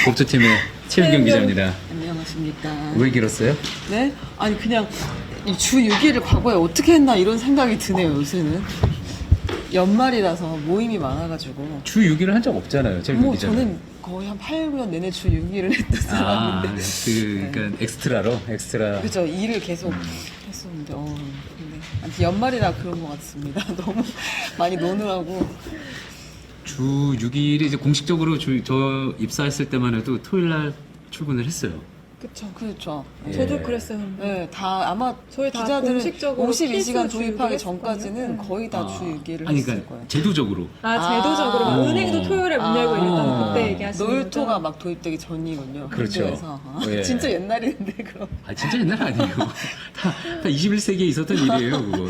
법조팀의 최은경 기자입니다. 안녕하십니까. 왜 길었어요? 네? 아니 그냥 이 주 6일을 과거에 어떻게 했나 이런 생각이 드네요. 요새는 연말이라서 모임이 많아가지고. 주 6일을 한 적 없잖아요, 최은경 뭐 기자는. 저는 거의 한 8, 9년 내내 주 6일을 했던 사람인데. 그러니까 엑스트라로 엑스트라. 그죠. 일을 계속 했었는데. 근데 아무튼 연말이라 그런 것 같습니다. 너무 많이 노느라고. 주 6일이 이제 공식적으로 저 입사했을 때만 해도 토요일 날 출근을 했어요. 그쵸. 그렇죠. 예. 저도 그랬어요. 네, 다 아마 저희 다 기자들은 공식적으로 52시간 필수 도입하기 주 전까지는 했었거든요. 거의 다 주 6일을 아니, 했을 그러니까 거예요. 제도적으로. 제도적으로 아. 은행도 토요일에 문 열고 이랬던 그때 얘기하시는 놀토가 거죠? 막 도입되기 전이군요. 그렇죠. 학교에서. 예. 진짜 옛날인데 그럼. 진짜 옛날 아니에요. 다 21세기에 있었던 일이에요, 그거.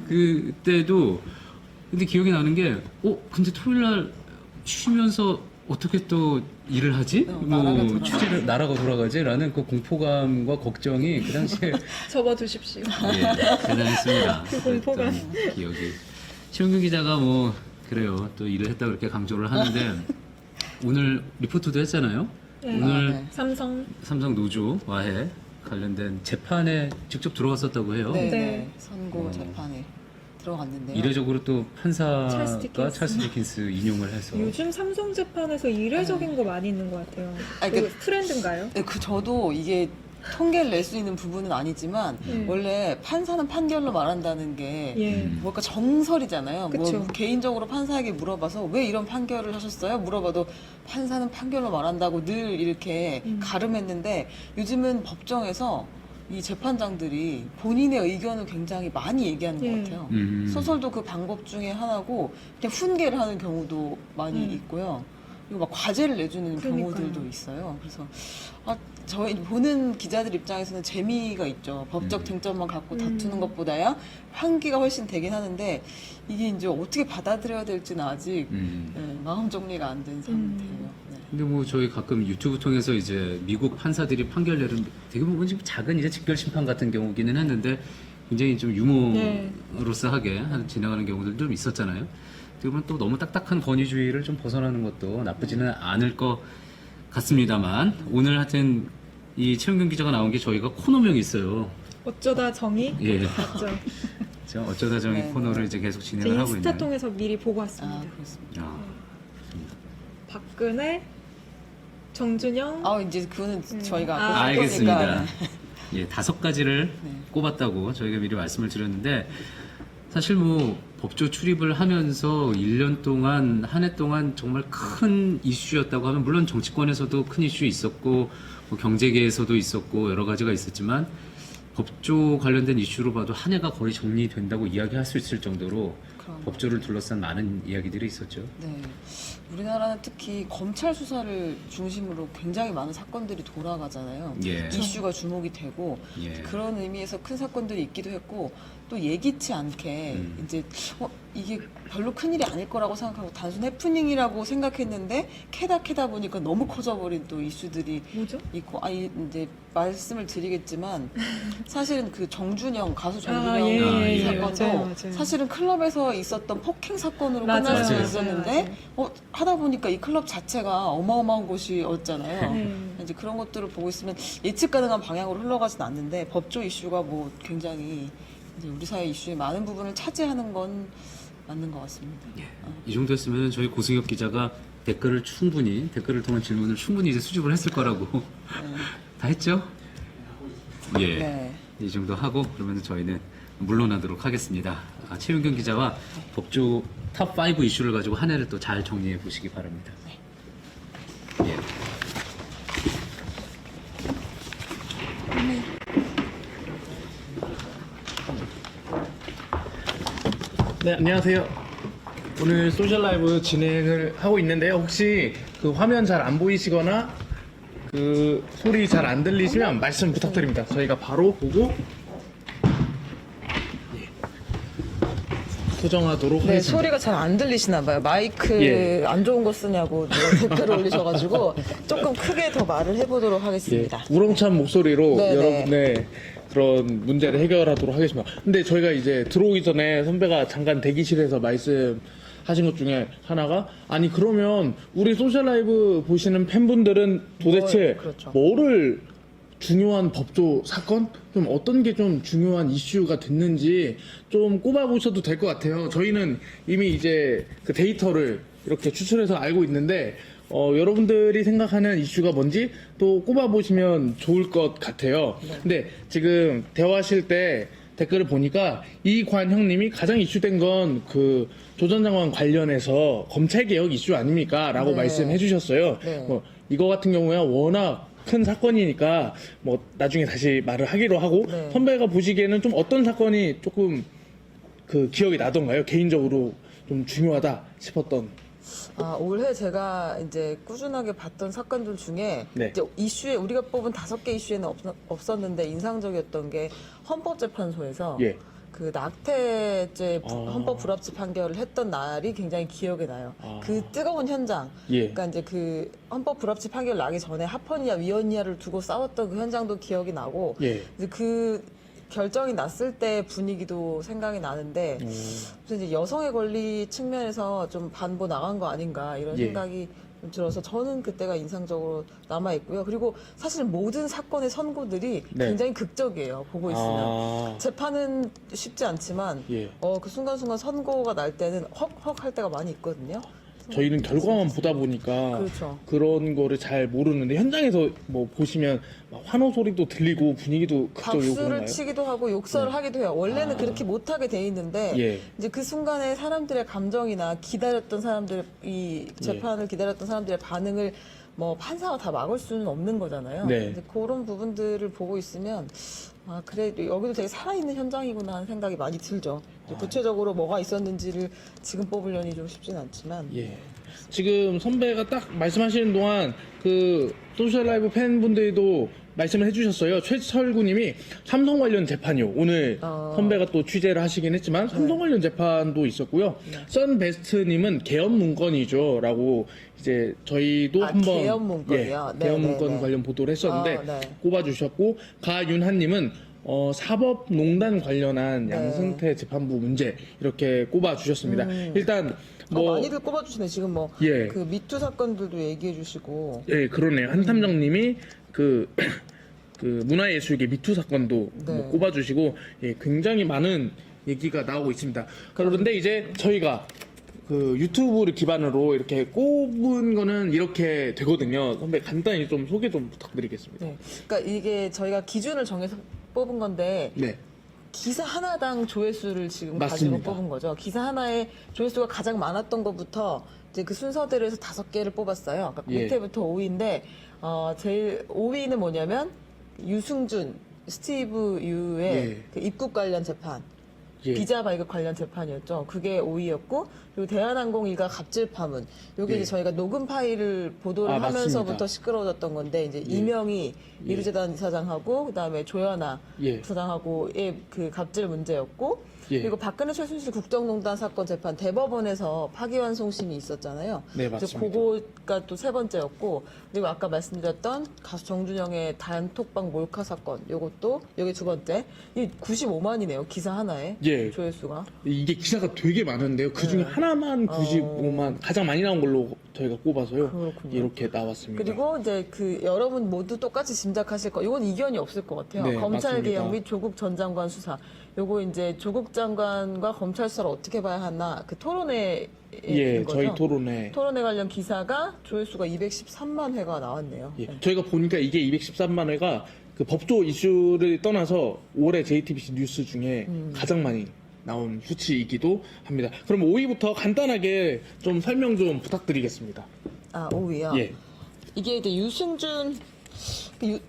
그때도 근데 기억이 나는 게 근데 토요일 날 쉬면서 어떻게 또 일을 하지? 나라가 돌아가지. 취재를 나라가 돌아가지라는 그 공포감과 걱정이 그 당시에 접어두십시오. 대단했습니다. 그 공포감. 그랬던 기억이. 최은경 기자가 뭐 그래요. 또 일을 했다 그렇게 강조를 하는데 오늘 리포트도 했잖아요. 네. 오늘 네. 삼성 노조 와해 관련된 재판에 직접 들어갔었다고 해요. 네, 네. 네. 선고 재판에 들어갔는데요. 이례적으로 또 판사가 찰스 디킨스 인용을 해서 요즘 삼성 재판에서 이례적인 거 많이 있는 것 같아요. 아니, 그 트렌드인가요? 네, 저도 이게 통계를 낼 수 있는 부분은 아니지만 원래 판사는 판결로 말한다는 게 예. 뭔가 정설이잖아요. 그쵸. 뭐 개인적으로 판사에게 물어봐서 왜 이런 판결을 하셨어요? 물어봐도 판사는 판결로 말한다고 늘 이렇게 가름했는데 요즘은 법정에서 이 재판장들이 본인의 의견을 굉장히 많이 얘기하는 예. 것 같아요. 소설도 그 방법 중에 하나고 그냥 훈계를 하는 경우도 많이 있고요. 그리고 막 과제를 내주는 그러니까요. 경우들도 있어요. 그래서 저희 보는 기자들 입장에서는 재미가 있죠. 법적 쟁점만 갖고 다투는 것보다야 환기가 훨씬 되긴 하는데 이게 이제 어떻게 받아들여야 될지는 아직 마음 정리가 안 된 상태예요. 네. 근데 뭐 저희 가끔 유튜브 통해서 이제 미국 판사들이 판결 내는 되게 보면 지금 작은 이제 직결 심판 같은 경우기는 했는데 굉장히 좀 유머러스하게 진행하는 경우들도 좀 있었잖아요. 그러면 또 너무 딱딱한 권위주의를 좀 벗어나는 것도 나쁘지는 않을 것 같습니다만 오늘 하여튼 이 최은경 기자가 나온 게 저희가 코너명이 있어요. 어쩌다 정의? 예. 맞죠. 제가 어쩌다 정의 네, 코너를 네. 이제 계속 제 진행을 하고 인스타 있네요. 통해서 미리 보고 왔습니다. 그렇습니다. 야, 박근혜, 정준영, 이제 그거는 저희가 아, 아까 알겠습니다. 거니까. 예, 5가지를 네. 꼽았다고 저희가 미리 말씀을 드렸는데 사실 뭐 법조 출입을 하면서 1년 동안 한 해 동안 정말 큰 이슈였다고 하면 물론 정치권에서도 큰 이슈 있었고 뭐 경제계에서도 있었고 여러 가지가 있었지만 법조 관련된 이슈로 봐도 한 해가 거의 정리된다고 이야기할 수 있을 정도로 그럼. 법조를 둘러싼 많은 이야기들이 있었죠. 네. 우리나라는 특히 검찰 수사를 중심으로 굉장히 많은 사건들이 돌아가잖아요. 예. 이슈가 주목이 되고 예. 그런 의미에서 큰 사건들이 있기도 했고 또 예기치 않게 이제 이게 별로 큰일이 아닐 거라고 생각하고 단순 해프닝이라고 생각했는데 캐다 보니까 너무 커져버린 또 이슈들이 뭐죠? 있고 이제 말씀을 드리겠지만 사실은 그 정준영 가수 정준영 예, 사건도 맞아요. 사실은 클럽에서 있었던 폭행 사건으로 맞아요. 끝날 수 맞아요. 있었는데 하다 보니까 이 클럽 자체가 어마어마한 곳이었잖아요. 네. 이제 그런 것들을 보고 있으면 예측 가능한 방향으로 흘러가진 않는데 법조 이슈가 뭐 굉장히 이제 우리 사회 이슈의 많은 부분을 차지하는 건 맞는 것 같습니다. 이 정도 했으면 저희 고승엽 기자가 댓글을 통한 질문을 충분히 이제 수집을 했을 거라고 다 했죠? 예. 네. 이 정도 하고 그러면 저희는 물러나도록 하겠습니다. 최윤경 기자와 법조 탑5 이슈를 가지고 한 해를 또 잘 정리해 보시기 바랍니다. 예. 네, 안녕하세요. 오늘 소셜 라이브 진행을 하고 있는데요. 혹시 그 화면 잘 안 보이시거나 그 소리 잘 안 들리시면 말씀 부탁드립니다. 저희가 바로 보고 수정하도록 네, 하겠습니다. 소리가 잘 안 들리시나 봐요. 마이크 예. 안 좋은 거 쓰냐고 누가 댓글 올리셔가지고 조금 크게 더 말을 해보도록 하겠습니다. 예, 우렁찬 목소리로 네네. 여러분의 그런 문제를 해결하도록 하겠습니다. 근데 저희가 이제 들어오기 전에 선배가 잠깐 대기실에서 말씀하신 것 중에 하나가 아니 그러면 우리 소셜 라이브 보시는 팬분들은 도대체 그렇죠. 뭐를 중요한 법조 사건? 좀 어떤 게 좀 중요한 이슈가 됐는지 좀 꼽아보셔도 될 것 같아요. 저희는 이미 이제 그 데이터를 이렇게 추출해서 알고 있는데 여러분들이 생각하는 이슈가 뭔지 또 꼽아보시면 좋을 것 같아요. 근데 지금 대화하실 때 댓글을 보니까 이관형님이 가장 이슈된 건 그 조 전 장관 관련해서 검찰개혁 이슈 아닙니까? 라고 네. 말씀해 주셨어요. 네. 이거 같은 경우에 워낙 큰 사건이니까 뭐 나중에 다시 말을 하기로 하고 네. 선배가 보시기에는 좀 어떤 사건이 조금 그 기억이 나던가요? 개인적으로 좀 중요하다 싶었던. 올해 제가 이제 꾸준하게 봤던 사건들 중에 네. 이제 이슈에 우리가 뽑은 5개 이슈에는 없었는데 인상적이었던 게 헌법재판소에서 예. 그 낙태죄 아. 헌법 불합치 판결을 했던 날이 굉장히 기억에 나요. 아. 그 뜨거운 현장. 예. 그러니까 이제 그 헌법 불합치 판결 나기 전에 합헌이냐 위헌이냐를 두고 싸웠던 그 현장도 기억이 나고 예. 이제 그 결정이 났을 때 분위기도 생각이 나는데 그래서 이제 여성의 권리 측면에서 좀 반보 나간 거 아닌가 이런 예. 생각이 좀 들어서 저는 그때가 인상적으로 남아 있고요. 그리고 사실 모든 사건의 선고들이 네. 굉장히 극적이에요. 보고 있으면 아. 재판은 쉽지 않지만 예. 그 순간순간 선고가 날 때는 헉헉 할 때가 많이 있거든요. 저희는 결과만 보다 보니까 그렇죠. 그런 거를 잘 모르는데 현장에서 뭐 보시면 막 환호 소리도 들리고 분위기도 극적이고 박수를 그런가요? 치기도 하고 욕설을 하기도 해요. 원래는 아. 그렇게 못하게 돼 있는데 예. 이제 그 순간에 사람들의 감정이나 기다렸던 사람들 이 재판을 기다렸던 사람들의 반응을 뭐 판사가 다 막을 수는 없는 거잖아요. 네. 이제 그런 부분들을 보고 있으면 그래 여기도 되게 살아있는 현장이구나 하는 생각이 많이 들죠. 이제 구체적으로 뭐가 있었는지를 지금 뽑으려니 좀 쉽진 않지만 예. 지금 선배가 딱 말씀하시는 동안 그 소셜 라이브 팬분들도 말씀을 해주셨어요. 최철구님이 삼성 관련 재판이요. 오늘 선배가 또 취재를 하시긴 했지만 삼성 관련 재판도 있었고요. 썬베스트님은 개헌 문건이죠라고 이제 저희도 한번 개헌 문건이요? 네, 개헌 네, 문건 네. 관련 보도를 했었는데 네. 꼽아주셨고 가윤하님은 사법농단 관련한 네. 양승태 재판부 문제 이렇게 꼽아주셨습니다. 일단 뭐 많이들 꼽아주시네. 지금 뭐 예. 그 미투 사건들도 얘기해 주시고 예, 그러네요. 한탐정님이 그 문화예술계 미투 사건도 네. 뭐 꼽아주시고 예, 굉장히 많은 얘기가 나오고 있습니다. 그런데 이제 저희가 그 유튜브를 기반으로 이렇게 꼽은 거는 이렇게 되거든요. 선배 간단히 좀 소개 좀 부탁드리겠습니다. 네. 그러니까 이게 저희가 기준을 정해서 뽑은 건데 네. 기사 하나당 조회수를 지금 맞습니다. 가지고 뽑은 거죠. 기사 하나의 조회수가 가장 많았던 것부터 이제 그 순서대로 해서 5개를 뽑았어요. 그러니까 예. 밑에부터 5위인데 제일 5위는 뭐냐면 유승준, 스티브 유의 예. 그 입국 관련 재판. 예. 비자 발급 관련 재판이었죠. 그게 5위였고 그리고 대한항공 일가 갑질 파문. 요게 예. 이제 저희가 녹음 파일을 보도를 맞습니다. 하면서부터 시끄러워졌던 건데 이제 이명희 예. 이루재단 이사장하고 그다음에 조연아 예. 부사장하고의 그 갑질 문제였고 예. 그리고 박근혜 최순실 국정농단 사건 재판 대법원에서 파기환송심이 있었잖아요. 네, 그래서 맞습니다. 그거가 또 3번째였고 그리고 아까 말씀드렸던 가수 정준영의 단톡방 몰카 사건 요것도 여기 2번째. 이 95만이네요. 기사 하나에 예. 조회수가. 이게 기사가 되게 많은데요. 그 중에 하나만 95만 가장 많이 나온 걸로 저희가 꼽아서요. 그렇군요. 이렇게 나왔습니다. 그리고 이제 그 여러분 모두 똑같이 짐작하실 거. 이건 이견이 없을 것 같아요. 네, 검찰 맞습니다. 개혁 및 조국 전 장관 수사. 요거 이제 조국 장관과 검찰 수사를 어떻게 봐야 하나 그 토론회 예, 거죠. 저희 토론회 토론회 관련 기사가 조회수가 213만 회가 나왔네요. 예, 네. 저희가 보니까 이게 213만 회가 그 법조 이슈를 떠나서 올해 JTBC 뉴스 중에 가장 많이 나온 수치이기도 합니다. 그럼 5위부터 간단하게 좀 설명 좀 부탁드리겠습니다. 5위요. 예. 이게 이제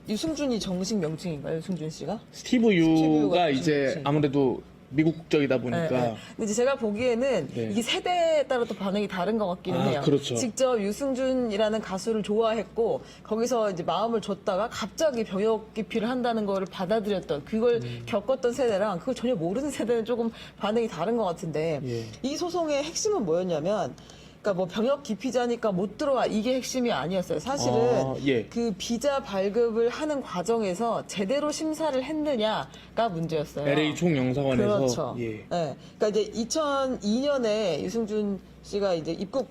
유승준이 정식 명칭인가요? 유승준 씨가? 스티브 스티브 유가 유가 이제 그렇지. 아무래도 미국 국적이다 보니까. 네. 근데 이제 제가 보기에는 네. 이게 세대에 따라 또 반응이 다른 것 같기는 아, 해요. 그렇죠. 직접 유승준이라는 가수를 좋아했고 거기서 이제 마음을 줬다가 갑자기 병역 기피를 한다는 거를 받아들였던 그걸 겪었던 세대랑 그걸 전혀 모르는 세대는 조금 반응이 다른 것 같은데 예. 이 소송의 핵심은 뭐였냐면 그러니까 뭐 병역 기피자니까 못 들어와 이게 핵심이 아니었어요. 사실은 아, 예. 그 비자 발급을 하는 과정에서 제대로 심사를 했느냐가 문제였어요. LA 총영사관에서. 그렇죠. 예. 네. 그러니까 이제 2002년에 유승준 씨가 이제 입국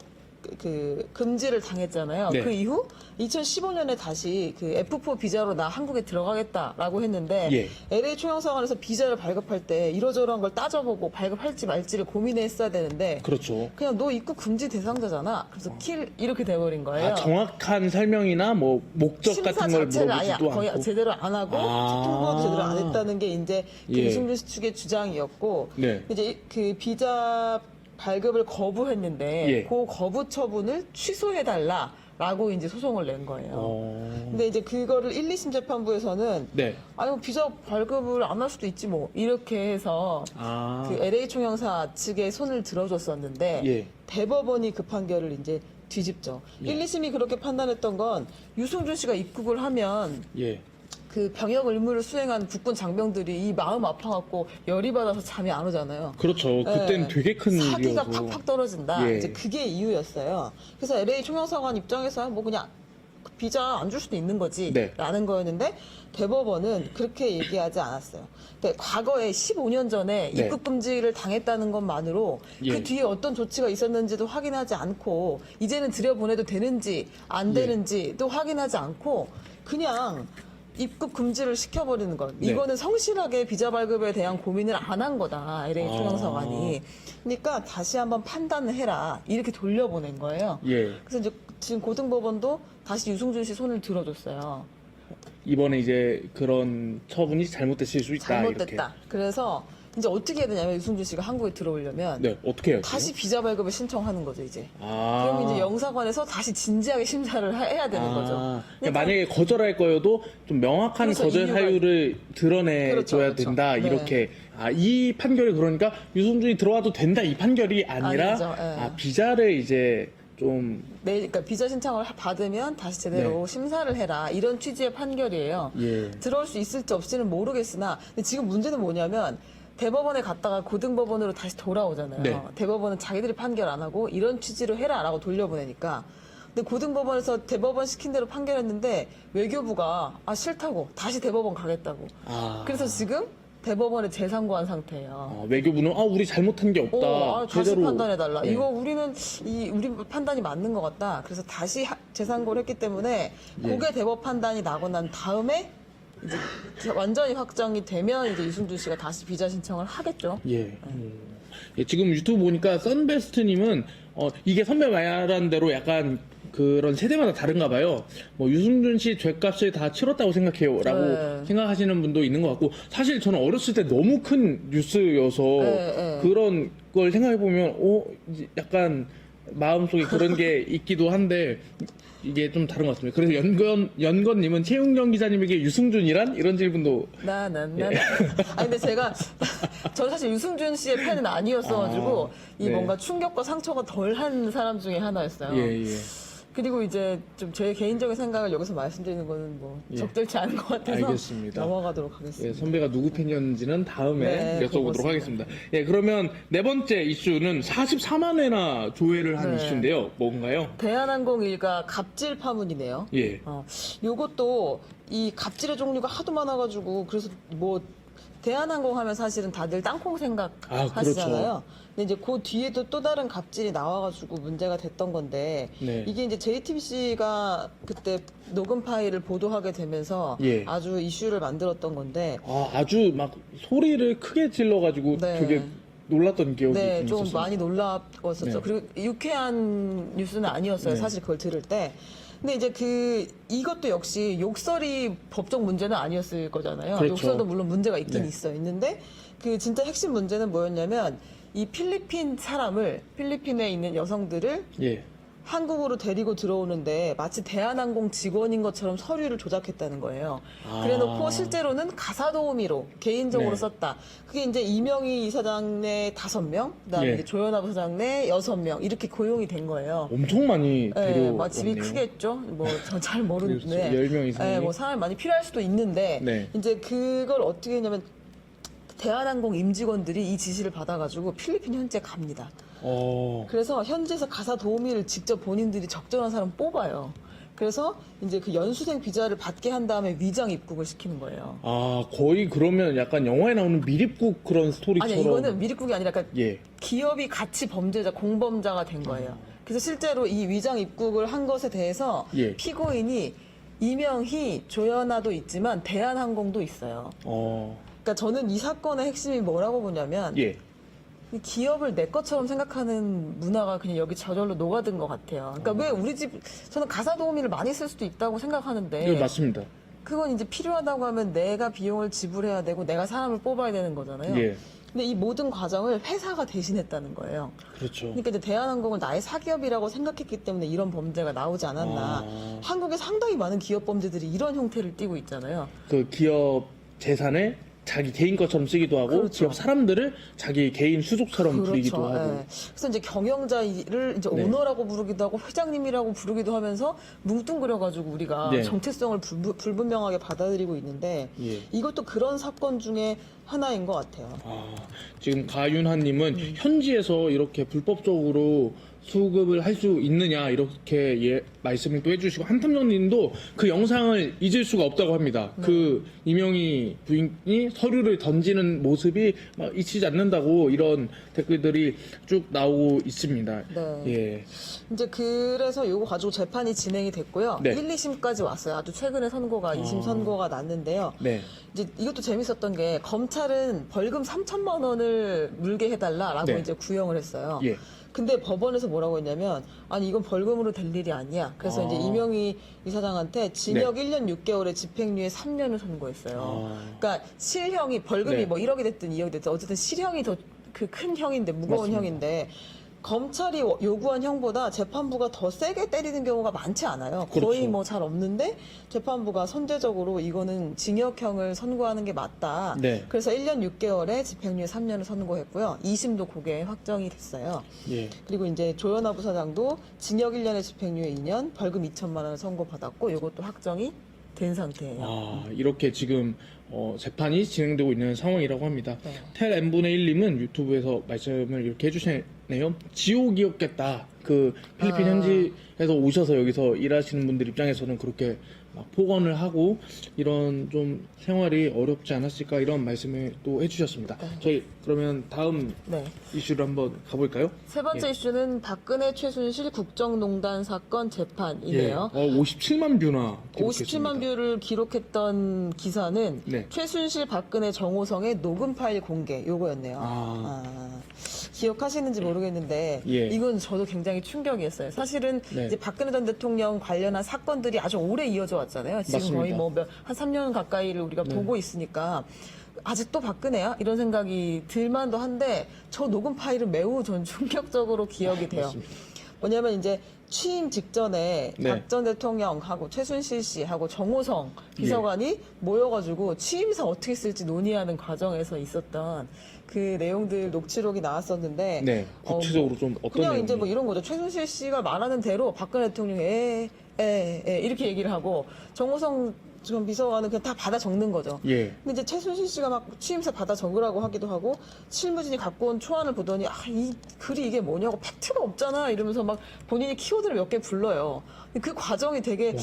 금지를 당했잖아요. 네. 그 이후 2015년에 다시 그 F4 비자로 나 한국에 들어가겠다라고 했는데 예. LA 총영사관에서 비자를 발급할 때 이러저러한 걸 따져보고 발급할지 말지를 고민했어야 되는데 그렇죠. 그냥 너 입국 금지 대상자잖아. 그래서 킬 이렇게 돼버린 거예요. 아, 정확한 설명이나 뭐 목적 심사 같은 걸 자체를 아예 물어보지도 거의 않고. 제대로 안 하고 아. 통보도 제대로 안 했다는 게 이제 그 예. 유승준 씨 측의 주장이었고 네. 이제 그 비자 발급을 거부했는데 예. 그 거부 처분을 취소해달라라고 이제 소송을 낸 거예요. 근데 이제 그거를 1, 2심 재판부에서는 네. 아니 뭐 비자 발급을 안 할 수도 있지 뭐 이렇게 해서 아. 그 LA 총영사 측에 손을 들어줬었는데 예. 대법원이 그 판결을 이제 뒤집죠. 예. 1, 2심이 그렇게 판단했던 건 유승준 씨가 입국을 하면 예. 그 병역 의무를 수행한 국군 장병들이 이 마음 아파갖고 열이 받아서 잠이 안 오잖아요. 그렇죠. 그때는 네. 되게 큰 사기가 일이어서. 팍팍 떨어진다. 예. 이제 그게 이유였어요. 그래서 LA 총영사관 입장에서 뭐 그냥 비자 안 줄 수도 있는 거지. 네. 라는 거였는데 대법원은 그렇게 얘기하지 않았어요. 그러니까 과거에 15년 전에 네. 입국 금지를 당했다는 것만으로 예. 그 뒤에 어떤 조치가 있었는지도 확인하지 않고 이제는 들여보내도 되는지 안 예. 되는지도 확인하지 않고 그냥 입국 금지를 시켜버리는 것. 네. 이거는 성실하게 비자 발급에 대한 고민을 안 한 거다. LA 아. 총영사관이. 그러니까 다시 한번 판단을 해라. 이렇게 돌려보낸 거예요. 예. 그래서 이제 지금 고등법원도 다시 유승준 씨 손을 들어줬어요. 이번에 이제 그런 처분이 잘못됐을 수 있다. 잘못됐다. 그래서 이제 어떻게 해야 되냐면 유승준 씨가 한국에 들어오려면 이렇게. 네. 어떻게 해요? 다시 비자 발급을 신청하는 거죠, 이제. 아. 그러면 이제 영사관에서 다시 진지하게 심사를 해야 되는 거죠. 그러니까 그러니까 만약에 거절할 거여도 좀 명확한 그래서 거절 이유가- 사유를 드러내줘야 그렇죠, 그렇죠. 된다. 네. 이렇게. 아, 이 판결이 그러니까 유승준이 들어와도 된다. 이 판결이 아니라 아니죠, 예. 아, 비자를 이제 좀 그러니까 비자 신청을 받으면 다시 제대로 네. 심사를 해라 이런 취지의 판결이에요. 예. 들어올 수 있을지 없을지는 모르겠으나 근데 지금 문제는 뭐냐면 대법원에 갔다가 고등법원으로 다시 돌아오잖아요. 네. 대법원은 자기들이 판결 안 하고 이런 취지로 해라라고 돌려보내니까. 근데 고등법원에서 대법원 시킨 대로 판결했는데 외교부가 아 싫다고 다시 대법원 가겠다고. 아. 그래서 지금 대법원에 재상고한 상태예요. 외교부는 우리 잘못한 게 없다. 다시 판단해달라. 네. 이거 우리는 우리 판단이 맞는 것 같다. 그래서 다시 재상고를 했기 때문에 예. 그게 대법 판단이 나고 난 다음에 이제 완전히 확정이 되면 이제 유승준 씨가 다시 비자 신청을 하겠죠. 예. 예, 지금 유튜브 보니까 썬베스트님은 이게 선배 말한 대로 약간 그런 세대마다 다른가 봐요. 뭐 유승준 씨 죄값을 다 치렀다고 생각해요라고 네. 생각하시는 분도 있는 것 같고 사실 저는 어렸을 때 너무 큰 뉴스여서 네. 그런 걸 생각해 보면 이제 약간 마음속에 그런 게 있기도 한데 이게 좀 다른 것 같습니다. 그래서 연건님은 최웅정 기자님에게 유승준이란 이런 질문도 아니 근데 저는 사실 유승준 씨의 팬은 아니었어가지고 이 네. 뭔가 충격과 상처가 덜한 사람 중에 하나였어요. 예. 그리고 이제 좀 제 개인적인 생각을 여기서 말씀드리는 거는 뭐 예. 적절치 않은 것 같아서 알겠습니다. 넘어가도록 예, 하겠습니다. 선배가 누구 팬이었는지는 다음에 네, 여쭤보도록 그렇습니다. 하겠습니다. 예, 그러면 네 번째 이슈는 44만 회나 조회를 한 네. 이슈인데요. 뭔가요? 대한항공 일가 갑질 파문이네요. 예. 요것도 이 갑질의 종류가 하도 많아가지고 그래서 뭐 대한항공 하면 사실은 다들 땅콩 생각하시잖아요. 그렇죠. 근데 이제 그 뒤에도 또 다른 갑질이 나와가지고 문제가 됐던 건데 네. 이게 이제 JTBC가 그때 녹음 파일을 보도하게 되면서 예. 아주 이슈를 만들었던 건데 아주 막 소리를 크게 질러가지고 네. 되게 놀랐던 기억이 네, 좀 있었어요. 많이 놀랐었죠. 네. 그리고 유쾌한 뉴스는 아니었어요. 네. 사실 그걸 들을 때. 근데 이제 이것도 역시 욕설이 법적 문제는 아니었을 거잖아요. 그렇죠. 욕설도 물론 문제가 있긴 네. 있는데 그 진짜 핵심 문제는 뭐였냐면 이 필리핀에 있는 여성들을 예. 한국으로 데리고 들어오는데 마치 대한항공 직원인 것처럼 서류를 조작했다는 거예요. 아. 그래놓고 실제로는 가사도우미로 개인적으로 네. 썼다. 그게 이제 이명희 이사장 내 5명, 그다음에 예. 이제 조현아 부사장 내 6명 이렇게 고용이 된 거예요. 엄청 많이 네, 뭐 집이 데려왔네요. 크겠죠. 뭐 전 잘 모르는데 그렇죠. 10명 이상이. 뭐 사람이 많이 필요할 수도 있는데 네. 이제 그걸 어떻게 했냐면 대한항공 임직원들이 이 지시를 받아가지고 필리핀 현지에 갑니다. 그래서 현지에서 가사 도우미를 직접 본인들이 적절한 사람 뽑아요. 그래서 이제 그 연수생 비자를 받게 한 다음에 위장 입국을 시키는 거예요. 아, 거의 그러면 약간 영화에 나오는 미립국 그런 스토리처럼. 아니 이거는 미립국이 아니라 약간 예. 기업이 같이 범죄자, 공범자가 된 거예요. 그래서 실제로 이 위장 입국을 한 것에 대해서 예. 피고인이 이명희, 조연아도 있지만 대한항공도 있어요. 그러니까 저는 이 사건의 핵심이 뭐라고 보냐면 예. 이 기업을 내 것처럼 생각하는 문화가 그냥 여기 저절로 녹아든 것 같아요. 그러니까 왜 우리 집 저는 가사 도우미를 많이 쓸 수도 있다고 생각하는데 네, 맞습니다. 그건 이제 필요하다고 하면 내가 비용을 지불해야 되고 내가 사람을 뽑아야 되는 거잖아요. 예. 근데 이 모든 과정을 회사가 대신했다는 거예요. 그렇죠. 그러니까 이제 대한항공을 나의 사기업이라고 생각했기 때문에 이런 범죄가 나오지 않았나. 한국에 상당히 많은 기업 범죄들이 이런 형태를 띠고 있잖아요. 그 기업 재산을 자기 개인 것처럼 쓰기도 하고 그렇죠. 기업 사람들을 자기 개인 수족처럼 부리기도 하고. 예. 그래서 이제 경영자를 이제 네. 오너라고 부르기도 하고 회장님이라고 부르기도 하면서 뭉뚱그려가지고 우리가 네. 정체성을 불분명하게 받아들이고 있는데 예. 이것도 그런 사건 중에 하나인 것 같아요. 지금 가윤하님은 현지에서 이렇게 불법적으로 수급을 할 수 있느냐 이렇게 말씀을 또 해주시고 한탐정님도 그 영상을 잊을 수가 없다고 합니다. 그 이명희 부인이 서류를 던지는 모습이 막 잊히지 않는다고 이런 댓글들이 쭉 나오고 있습니다. 네. 예. 이제 그래서 요거 가지고 재판이 진행이 됐고요. 네. 1, 2심까지 왔어요. 아주 최근에 선고가 2심 선고가 났는데요. 네. 이제 이것도 재밌었던 게 검찰은 벌금 3천만 원을 물게 해달라라고 네. 이제 구형을 했어요. 예. 근데 법원에서 뭐라고 했냐면 아니 이건 벌금으로 될 일이 아니야. 그래서 이제 이명희 이사장한테 징역 네. 1년 6개월에 집행유예 3년을 선고했어요. 그러니까 실형이 벌금이 네. 뭐 1억이 됐든 2억이 됐든 어쨌든 실형이 더 그 큰 형인데 무거운 맞습니다. 형인데 검찰이 요구한 형보다 재판부가 더 세게 때리는 경우가 많지 않아요. 그렇죠. 거의 뭐 잘 없는데 재판부가 선제적으로 이거는 징역형을 선고하는 게 맞다. 네. 그래서 1년 6개월에 집행유예 3년을 선고했고요. 2심도 그게 확정이 됐어요. 예. 그리고 이제 조현아 부사장도 징역 1년에 집행유예 2년, 벌금 2천만 원을 선고받았고 이것도 확정이 된 상태예요. 이렇게 지금 재판이 진행되고 있는 상황이라고 합니다. 네. 텔 n분의 1님은 유튜브에서 말씀을 이렇게 해주시네요. 지옥이었겠다. 그 필리핀 현지에서 오셔서 여기서 일하시는 분들 입장에서는 그렇게 막 폭언을 하고 이런 좀 생활이 어렵지 않았을까 이런 말씀을 또 해주셨습니다. 저희 그러면 다음 네. 이슈를 한번 가볼까요? 세 번째 예. 이슈는 박근혜 최순실 국정농단 사건 재판이네요. 57만 뷰나 57만 뷰를 기록했던 기사는 네. 최순실, 박근혜, 정호성의 녹음 파일 공개 요거였네요. 기억하시는지 모르겠는데 예. 이건 저도 굉장히 충격이었어요. 사실은 네. 이제 박근혜 전 대통령 관련한 사건들이 아주 오래 이어져 왔잖아요. 지금 맞습니다. 거의 뭐 한 3년 가까이를 우리가 보고 있으니까 아직도 박근혜야? 이런 생각이 들만도 한데 저 녹음 파일은 매우 전 충격적으로 기억이 돼요. 맞습니다. 뭐냐면 이제 취임 직전에 네. 박 전 대통령하고 최순실 씨하고 정호성 비서관이 모여가지고 취임사 어떻게 쓸지 논의하는 과정에서 있었던 그 내용들 녹취록이 나왔었는데 네. 구체적으로 좀 어떤 그냥 내용이? 이제 뭐 이런 거죠. 최순실 씨가 말하는 대로 박근혜 대통령이 이렇게 얘기를 하고 정호성 지금 비서관은 그냥 다 받아 적는 거죠. 예. 근데 이제 최순실 씨가 막 취임사 받아 적으라고 하기도 하고 실무진이 갖고 온 초안을 보더니 이 글이 이게 뭐냐고 팩트가 없잖아 이러면서 막 본인이 키워드를 몇 개 불러요. 근데 그 과정이 되게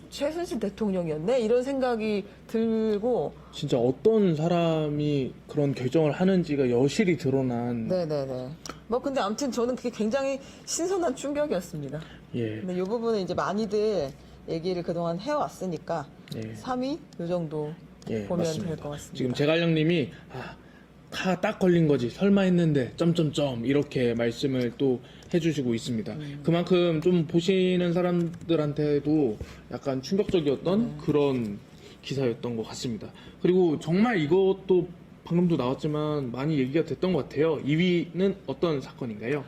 최순실 대통령이었네 이런 생각이 들고 진짜 어떤 사람이 그런 결정을 하는지가 여실히 드러난 네네네. 뭐 근데 아무튼 저는 그게 굉장히 신선한 충격이었습니다. 예. 근데 이 부분은 이제 많이들 얘기를 그동안 해왔으니까 예. 3위 요 정도 예, 보면 맞습니다. 될 것 같습니다. 지금 제갈량님이 다 딱 걸린 거지 설마 했는데 점점점 이렇게 말씀을 또 해주시고 있습니다. 그만큼 좀 보시는 사람들한테도 약간 충격적이었던 그런 기사였던 것 같습니다. 그리고 정말 이것도 방금도 나왔지만 많이 얘기가 됐던 것 같아요. 2위는 어떤 사건인가요?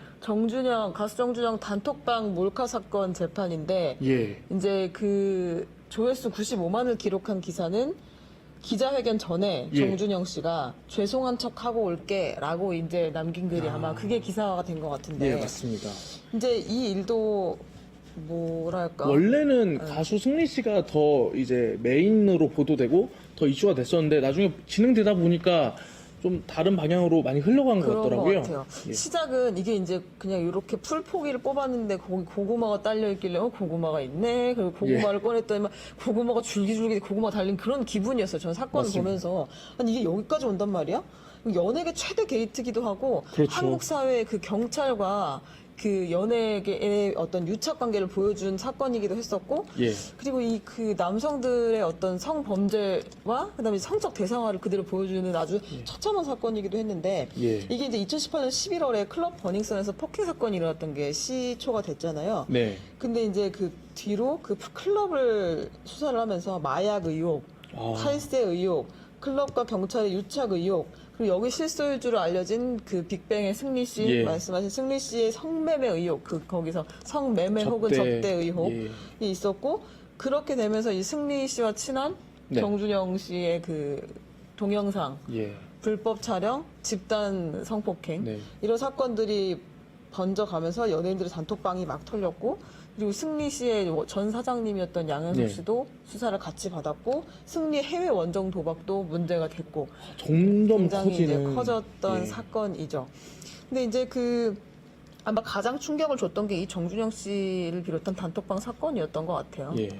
가수 정준영 단톡방 몰카 사건 재판인데, 예. 이제 그 조회수 95만을 기록한 기사는 기자회견 전에 예. 정준영 씨가 죄송한 척 하고 올게라고 이제 남긴 글이 아마 그게 기사화가 된 것 같은데, 예, 맞습니다. 이제 이 일도 뭐랄까 원래는 가수 승리 씨가 더 이제 메인으로 보도되고 더 이슈가 됐었는데 나중에 진행되다 보니까 좀 다른 방향으로 많이 흘러간 것 그런 같더라고요. 것 같아요. 예. 시작은 이게 이제 그냥 이렇게 풀포기를 뽑았는데 거기 고구마가 딸려 있길래 고구마가 있네. 그리고 고구마를 꺼냈더니 막 고구마가 줄기줄기 고구마 달린 그런 기분이었어요. 저는 사건을 맞습니다. 보면서 아니 이게 여기까지 온단 말이야? 연예계 최대 게이트기도 하고 그렇죠. 한국 사회의 그 경찰과 그 연예계의 어떤 유착 관계를 보여준 사건이기도 했었고, 예. 그리고 이 그 남성들의 어떤 성범죄와 그다음에 성적 대상화를 그대로 보여주는 아주 처참한 사건이기도 했는데, 예. 이게 이제 2018년 11월에 클럽 버닝썬에서 폭행 사건이 일어났던 게 시초가 됐잖아요. 네. 근데 이제 그 뒤로 그 클럽을 수사를 하면서 마약 의혹, 탈세 의혹, 클럽과 경찰의 유착 의혹, 그리고 여기 실소유주로 알려진 그 빅뱅의 승리 씨, 예. 말씀하신 승리 씨의 성매매 의혹, 거기서 성매매 혹은 접대 의혹이 있었고, 그렇게 되면서 이 승리 씨와 친한 네. 정준영 씨의 그 동영상, 예. 불법 촬영, 집단 성폭행, 네. 이런 사건들이 번져가면서 연예인들의 단톡방이 막 털렸고, 그리고 승리 씨의 전 사장님이었던 양현석 네. 씨도 수사를 같이 받았고, 승리의 해외 원정 도박도 문제가 됐고, 점점 굉장히 커지는 이제 커졌던 예. 사건이죠. 근데 이제 아마 가장 충격을 줬던 게 이 정준영 씨를 비롯한 단톡방 사건이었던 것 같아요. 예.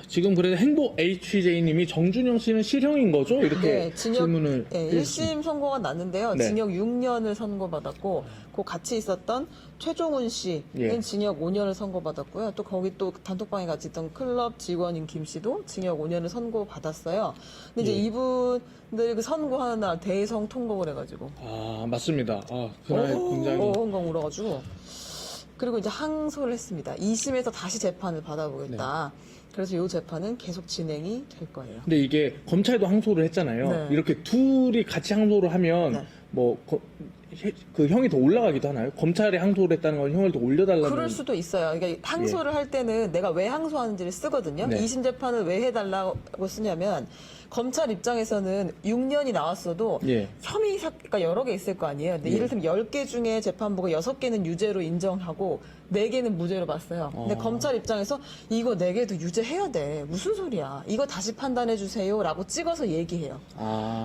지금 그래도 행복 HJ님이 정준영 씨는 실형인 거죠? 이렇게 네, 질문을. 네, 1심 선고가 났는데요. 네. 징역 6년을 선고받았고, 그 같이 있었던 최종훈 씨는 예. 징역 5년을 선고받았고요. 또 거기 또 단톡방에 같이 있던 클럽 직원인 김 씨도 징역 5년을 선고받았어요. 근데 이제 예. 이분들 그 선고하는 날 대성 통곡을 해가지고. 맞습니다. 그날 굉장히. 엉엉 울어가지고. 그리고 이제 항소를 했습니다. 2심에서 다시 재판을 받아보겠다. 네. 그래서 이 재판은 계속 진행이 될 거예요. 근데 이게 검찰도 항소를 했잖아요. 네. 이렇게 둘이 같이 항소를 하면 네. 그 형이 더 올라가기도 하나요? 검찰이 항소를 했다는 건 형을 더 올려달라는. 그럴 수도 있어요. 그러니까 항소를 할 때는 내가 왜 항소하는지를 쓰거든요. 네. 2심 재판을 왜 해달라고 쓰냐면 검찰 입장에서는 6년이 나왔어도 예. 혐의가 여러 개 있을 거 아니에요. 근데 예. 이를테면 10개 중에 재판부가 6개는 유죄로 인정하고 4개는 무죄로 봤어요. 근데 검찰 입장에서 이거 4개도 유죄해야 돼. 무슨 소리야. 이거 다시 판단해 주세요. 라고 찍어서 얘기해요.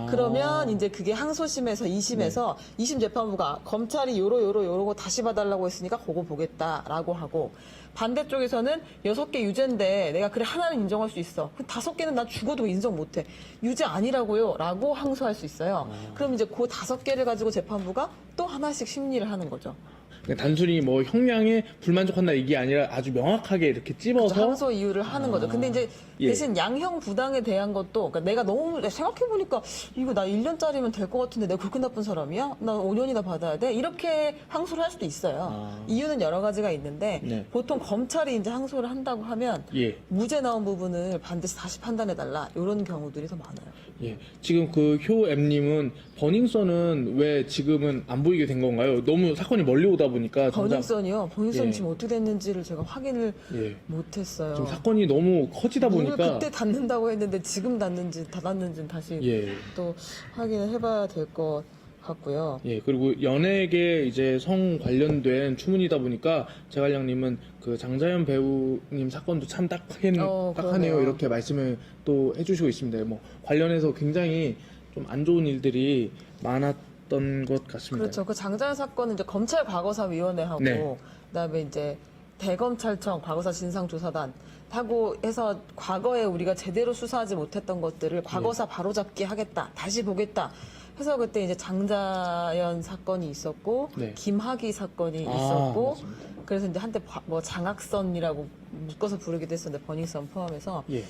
그러면 이제 그게 항소심에서 2심에서 2심 재판부가 검찰이 요러고 다시 봐달라고 했으니까 그거 보겠다라고 하고, 반대쪽에서는 6개 유죄인데 내가 그래 하나는 인정할 수 있어. 그 5개는 나 죽어도 인정 못해. 유죄 아니라고요. 라고 항소할 수 있어요. 그럼 이제 그 5개를 가지고 재판부가 또 하나씩 심리를 하는 거죠. 그러니까 단순히 뭐 형량에 불만족한다 이게 아니라 아주 명확하게 이렇게 찝어서 항소 이유를 하는 거죠. 근데 이제 예. 대신 양형 부당에 대한 것도, 그러니까 내가 너무 생각해보니까 이거 나 1년짜리면 될 것 같은데 내가 그렇게 나쁜 사람이야? 나 5년이나 받아야 돼? 이렇게 항소를 할 수도 있어요. 이유는 여러 가지가 있는데 네. 보통 검찰이 이제 항소를 한다고 하면 예. 무죄 나온 부분을 반드시 다시 판단해달라, 이런 경우들이 더 많아요. 예. 지금 그 효엠님은 버닝썬은 왜 지금은 안 보이게 된 건가요? 너무 사건이 멀리 오다 보니까 버닝썬이요? 버닝썬 예. 지금 어떻게 됐는지를 제가 확인을 예. 못했어요. 지금 사건이 너무 커지다 문을 보니까 그때 닫는다고 했는데 지금 닫았는지는 다시 예. 또 확인을 해봐야 될 것 같고요. 예, 그리고 연예계 이제 성 관련된 추문이다 보니까 제갈량님은 그 장자연 배우님 사건도 참 딱하네요. 그러네요. 이렇게 말씀을 또 해주시고 있습니다. 뭐 관련해서 굉장히 좀 안 좋은 일들이 많았던 것 같습니다. 그렇죠. 그 장자연 사건은 이제 검찰 과거사위원회하고 네. 그다음에 이제 대검찰청 과거사 진상조사단 하고 해서 과거에 우리가 제대로 수사하지 못했던 것들을 과거사 바로잡기 하겠다, 다시 보겠다 해서 그때 이제 장자연 사건이 있었고 네. 김학의 사건이 있었고, 맞습니다. 그래서 이제 한때 뭐 장학선이라고 묶어서 부르기도 했었는데 버닝썬 포함해서. 예.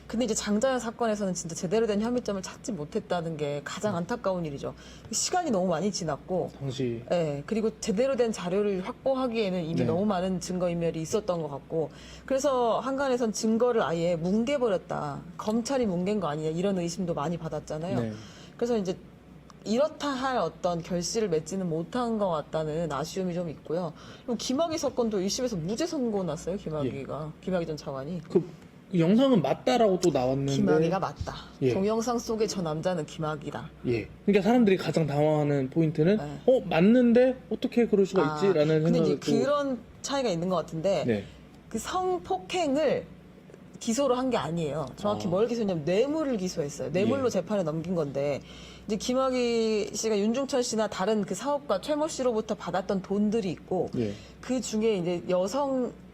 근데 이제 장자연 사건에서는 진짜 제대로 된 혐의점을 찾지 못했다는 게 가장 안타까운 일이죠. 시간이 너무 많이 지났고, 당시 예, 그리고 제대로 된 자료를 확보하기에는 이미 네. 너무 많은 증거인멸이 있었던 것 같고, 그래서 한간에선 증거를 아예 뭉개버렸다. 검찰이 뭉갠 거 아니냐, 이런 의심도 많이 받았잖아요. 네. 그래서 이제 이렇다 할 어떤 결실을 맺지는 못한 것 같다는 아쉬움이 좀 있고요. 그리고 김학의 사건도 1심에서 무죄 선고 났어요. 김학의 전 차관이. 그 영상은 맞다라고 또 나왔는데. 김학의가 맞다. 예. 동영상 속의 저 남자는 김학의다. 예. 그러니까 사람들이 가장 당황하는 포인트는 네. 맞는데 어떻게 그럴 수가 있지라는 근데 생각을 이제 그런 차이가 있는 것 같은데 네. 그 성폭행을 기소로 한 게 아니에요. 정확히 뭘 기소했냐면 뇌물을 기소했어요. 뇌물로 예. 재판에 넘긴 건데 이제 김학의 씨가 윤중천 씨나 다른 그 사업가 최모 씨로부터 받았던 돈들이 있고 예. 그 중에 이제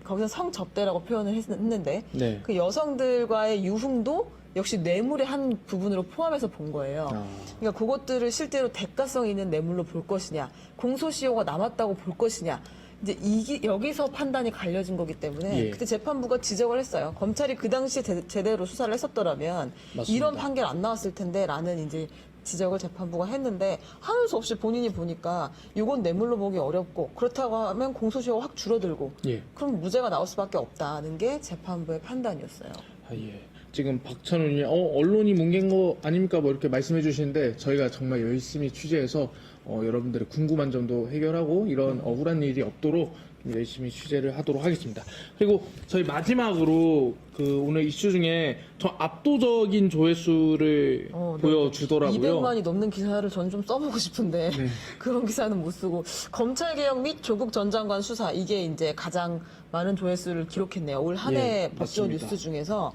거기서 성접대라고 표현을 했는데 네. 그 여성들과의 유흥도 역시 뇌물의 한 부분으로 포함해서 본 거예요. 그러니까 그것들을 실제로 대가성 있는 뇌물로 볼 것이냐, 공소시효가 남았다고 볼 것이냐, 이제 여기서 판단이 갈려진 거기 때문에 예. 그때 재판부가 지적을 했어요. 검찰이 그 당시에 제대로 수사를 했었더라면 맞습니다. 이런 판결 안 나왔을 텐데라는 이제 지적을 재판부가 했는데 하는 수 없이 본인이 보니까 이건 뇌물로 보기 어렵고 그렇다고 하면 공소시효가 확 줄어들고 예. 그럼 무죄가 나올 수밖에 없다는 게 재판부의 판단이었어요. 예. 지금 박찬훈이 언론이 뭉갠 거 아닙니까? 뭐 이렇게 말씀해 주시는데 저희가 정말 열심히 취재해서 여러분들의 궁금한 점도 해결하고 이런 억울한 일이 없도록 열심히 취재를 하도록 하겠습니다. 그리고 저희 마지막으로 그 오늘 이슈 중에 저 압도적인 조회수를 보여주더라고요. 200만이 넘는 기사를 전 좀 써보고 싶은데 그런 기사는 못 쓰고 검찰개혁 및 조국 전 장관 수사 이게 이제 가장 많은 조회수를 기록했네요. 올 한 해 예, 법조 맞습니다. 뉴스 중에서.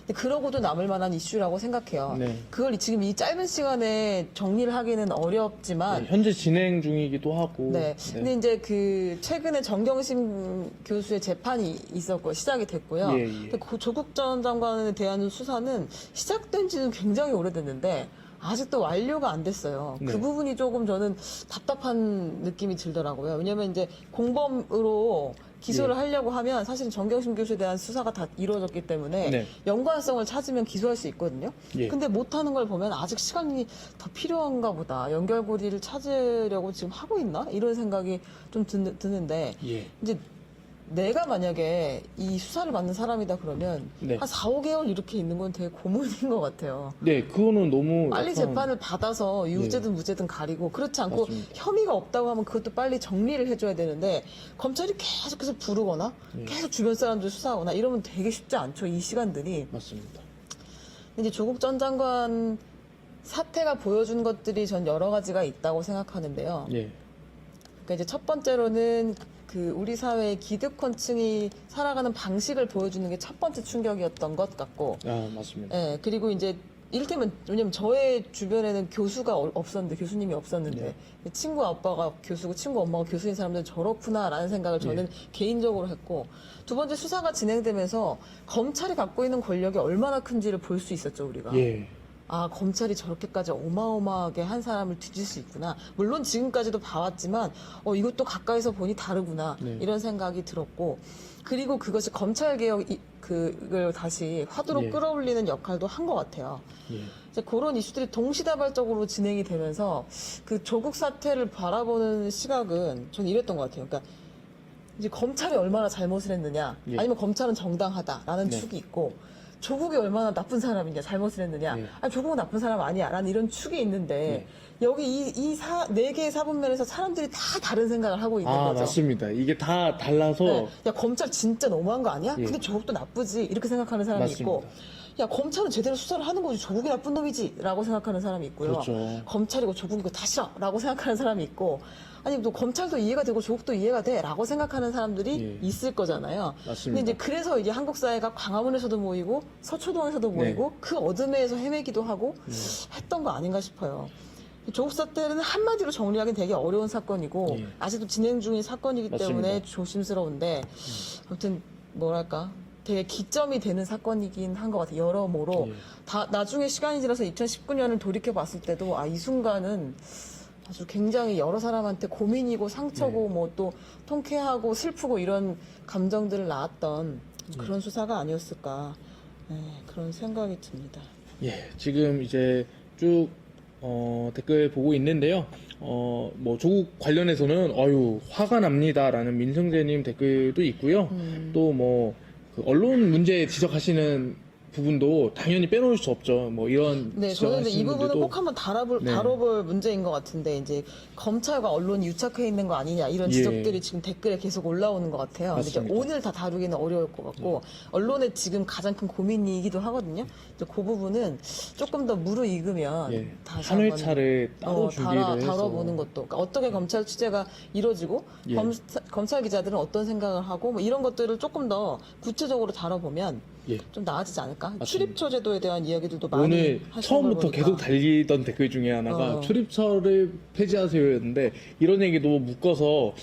근데 그러고도 남을 만한 이슈라고 생각해요. 네. 그걸 지금 이 짧은 시간에 정리를 하기는 어렵지만 현재 진행 중이기도 하고. 네. 근데 이제 그 최근에 정경심 교수의 재판이 있었고 시작이 됐고요. 예, 예. 근데 그 조국 전 장관에 대한 수사는 시작된 지는 굉장히 오래됐는데 아직도 완료가 안 됐어요. 네. 그 부분이 조금 저는 답답한 느낌이 들더라고요. 왜냐면 이제 공범으로 기소를 예. 하려고 하면 사실은 정경심 교수에 대한 수사가 다 이루어졌기 때문에 네. 연관성을 찾으면 기소할 수 있거든요. 예. 근데 못하는 걸 보면 아직 시간이 더 필요한가 보다. 연결고리를 찾으려고 지금 하고 있나? 이런 생각이 좀 드는데 예. 이제 내가 만약에 이 수사를 받는 사람이다 그러면 네. 한 4, 5개월 이렇게 있는 건 되게 고문인 것 같아요. 네, 그거는 너무 빨리 약간- 재판을 받아서 유죄든 무죄든 가리고 그렇지 않고 맞습니다. 혐의가 없다고 하면 그것도 빨리 정리를 해줘야 되는데 검찰이 계속해서 부르거나 계속 주변 사람들 수사하거나 이러면 되게 쉽지 않죠. 이 시간들이. 맞습니다. 이제 조국 전 장관 사태가 보여준 것들이 전 여러 가지가 있다고 생각하는데요. 예. 그러니까 이제 첫 번째로는 그 우리 사회의 기득권층이 살아가는 방식을 보여주는 게 첫 번째 충격이었던 것 같고, 맞습니다. 예, 그리고 이제 이를테면 왜냐면 저의 주변에는 교수가 없었는데 교수님이 없었는데 친구 아빠가 교수고 친구 엄마가 교수인 사람들은 저렇구나라는 생각을 저는 개인적으로 했고 두 번째 수사가 진행되면서 검찰이 갖고 있는 권력이 얼마나 큰지를 볼 수 있었죠 우리가. 예. 아, 검찰이 저렇게까지 어마어마하게 한 사람을 뒤질 수 있구나. 물론 지금까지도 봐왔지만, 이것도 가까이서 보니 다르구나. 네. 이런 생각이 들었고, 그리고 그것이 검찰개혁, 그걸 다시 화두로 예. 끌어올리는 역할도 한 것 같아요. 예. 이제 그런 이슈들이 동시다발적으로 진행이 되면서 그 조국 사태를 바라보는 시각은 저는 이랬던 것 같아요. 그러니까 이제 검찰이 얼마나 잘못을 했느냐, 예. 아니면 검찰은 정당하다라는 네. 축이 있고, 조국이 얼마나 나쁜 사람이냐, 잘못을 했느냐, 네. 아니, 조국은 나쁜 사람 아니야, 라는 이런 축이 있는데, 여기 네 개의 사분면에서 사람들이 다 다른 생각을 하고 있는 거죠. 맞습니다. 이게 다 달라서 네. 야, 검찰 진짜 너무한 거 아니야? 예. 근데 조국도 나쁘지. 이렇게 생각하는 사람이 맞습니다. 있고, 야, 검찰은 제대로 수사를 하는 거지. 조국이 나쁜 놈이지. 라고 생각하는 사람이 있고요. 그렇죠. 검찰이고 조국이고 다 싫어. 라고 생각하는 사람이 있고, 아니, 또 검찰도 이해가 되고 조국도 이해가 돼. 라고 생각하는 사람들이 예. 있을 거잖아요. 맞습니다. 근데 이제 그래서 이제 한국 사회가 광화문에서도 모이고, 서초동에서도 모이고, 그 어둠에서 헤매기도 하고 했던 거 아닌가 싶어요. 조국 사태는 한마디로 정리하기는 되게 어려운 사건이고 예. 아직도 진행 중인 사건이기 맞습니다. 때문에 조심스러운데 아무튼 뭐랄까 되게 기점이 되는 사건이긴 한 것 같아요. 여러모로 예. 나중에 시간이 지나서 2019년을 돌이켜 봤을 때도 이 순간은 아주 굉장히 여러 사람한테 고민이고 상처고 네. 뭐 또 통쾌하고 슬프고 이런 감정들을 낳았던 그런 수사가 아니었을까 그런 생각이 듭니다. 예, 지금 이제 쭉 댓글 보고 있는데요. 뭐 조국 관련해서는 화가 납니다라는 민성재님 댓글도 있고요. 또 뭐 그 언론 문제 지적하시는 부분도 당연히 빼놓을 수 없죠. 뭐 이런 네, 저는 이제 이 지적하시는 부분은 분들도 꼭 한번 네. 다뤄볼 문제인 것 같은데, 이제 검찰과 언론이 유착해 있는 거 아니냐, 이런 예. 지적들이 지금 댓글에 계속 올라오는 것 같아요. 근데 이제 맞습니다. 오늘 다 다루기는 어려울 것 같고, 언론의 지금 가장 큰 고민이기도 하거든요. 이제 그 부분은 조금 더 무르익으면 예. 다시 한 한번 회차를 따로 준비를 해서 다뤄보는 것도, 그러니까 어떻게 검찰 취재가 이루어지고, 예. 검찰 기자들은 어떤 생각을 하고, 뭐 이런 것들을 조금 더 구체적으로 다뤄보면 예. 좀 나아지지 않을까? 맞습니다. 출입처 제도에 대한 이야기들도 많이 오늘 하시는 처음부터 걸 보니까. 계속 달리던 댓글 중에 하나가 출입처를 폐지하세요였는데 이런 얘기도 묶어서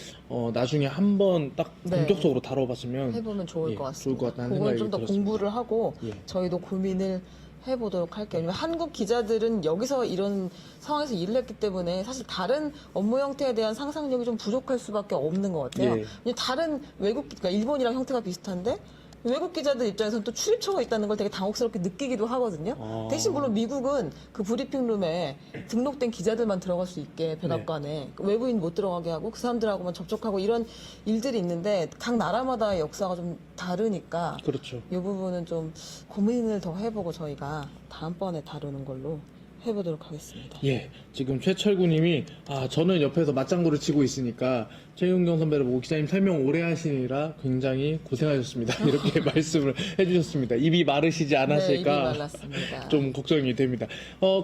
나중에 한번 딱 네. 본격적으로 다뤄봤으면 해보면 좋을 예, 것 같습니다. 좋을 것 같다는 그건 생각이 좀 더 들었습니다. 공부를 하고 예. 저희도 고민을 해보도록 할게요. 왜냐면 한국 기자들은 여기서 이런 상황에서 일을 했기 때문에 사실 다른 업무 형태에 대한 상상력이 좀 부족할 수밖에 없는 것 같아요. 예. 왜냐면 다른 외국, 그러니까 일본이랑 형태가 비슷한데 외국 기자들 입장에서는 또 출입처가 있다는 걸 되게 당혹스럽게 느끼기도 하거든요. 아. 대신 물론 미국은 그 브리핑룸에 등록된 기자들만 들어갈 수 있게 백악관에 외부인 못 들어가게 하고 그 사람들하고만 접촉하고 이런 일들이 있는데 각 나라마다의 역사가 좀 다르니까 그렇죠. 이 부분은 좀 고민을 더 해보고 저희가 다음번에 다루는 걸로 해보도록 하겠습니다. 예, 지금 최철구님이 저는 옆에서 맞장구를 치고 있으니까 최윤경 선배를 보고 기자님 설명 오래 하시느라 굉장히 고생하셨습니다. 이렇게 말씀을 해주셨습니다. 입이 마르시지 네, 입이 않았을까 말랐습니다. 좀 걱정이 됩니다.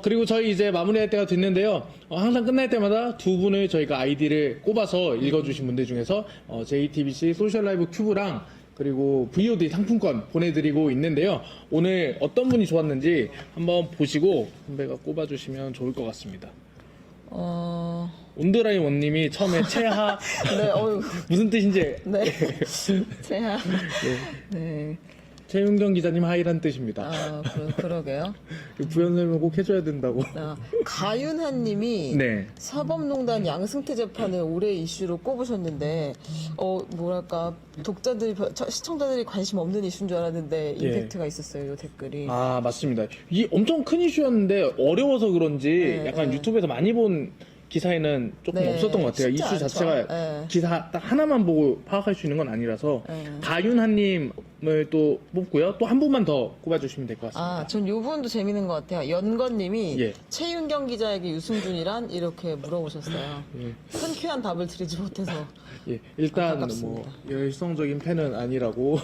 그리고 저희 이제 마무리할 때가 됐는데요. 항상 끝날 때마다 두 분을 저희가 아이디를 꼽아서 읽어주신 분들 중에서 JTBC 소셜 라이브 큐브랑 그리고 VOD 상품권 보내드리고 있는데요. 오늘 어떤 분이 좋았는지 한번 보시고 선배가 꼽아주시면 좋을 것 같습니다. 온드라이 원님이 처음에 체하 네, 어휴. 무슨 뜻인지 네. 제가 네. 최윤경 기자님 하이란 뜻입니다. 그러게요. 부연 설명 꼭 해줘야 된다고. 가윤한 님이 네. 사법농단 양승태 재판을 올해 이슈로 꼽으셨는데 뭐랄까 독자들이 시청자들이 관심 없는 이슈인 줄 알았는데 예. 임팩트가 있었어요. 이 댓글이. 맞습니다. 이게 엄청 큰 이슈였는데 어려워서 그런지 네, 약간 네. 유튜브에서 많이 본 기사에는 조금 네, 없었던 것 같아요. 쉽지 이슈 않죠. 자체가 네. 기사 딱 하나만 보고 파악할 수 있는 건 아니라서 네. 가윤하님을 또 뽑고요. 또 한 분만 더 꼽아주시면 될 것 같습니다. 전 요 부분도 재밌는 것 같아요. 연건님이 예. 최윤경 기자에게 유승준이란 이렇게 물어보셨어요. 예. 흔쾌한 답을 드리지 못해서. 예, 일단 안타깝습니다. 뭐 열성적인 팬은 아니라고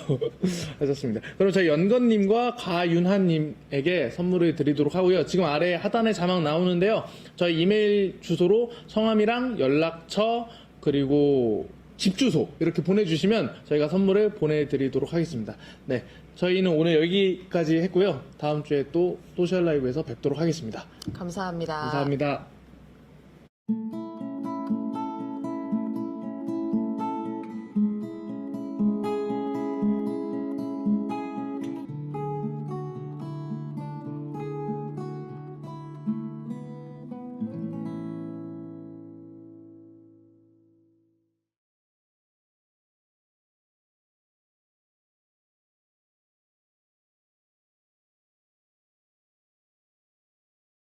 하셨습니다. 그럼 저희 연건님과 가윤하님에게 선물을 드리도록 하고요. 지금 아래 하단에 자막 나오는데요. 저희 이메일 주소로 성함이랑 연락처 그리고 집 주소 이렇게 보내주시면 저희가 선물을 보내드리도록 하겠습니다. 네, 저희는 오늘 여기까지 했고요. 다음 주에 또 소셜 라이브에서 뵙도록 하겠습니다. 감사합니다. 감사합니다.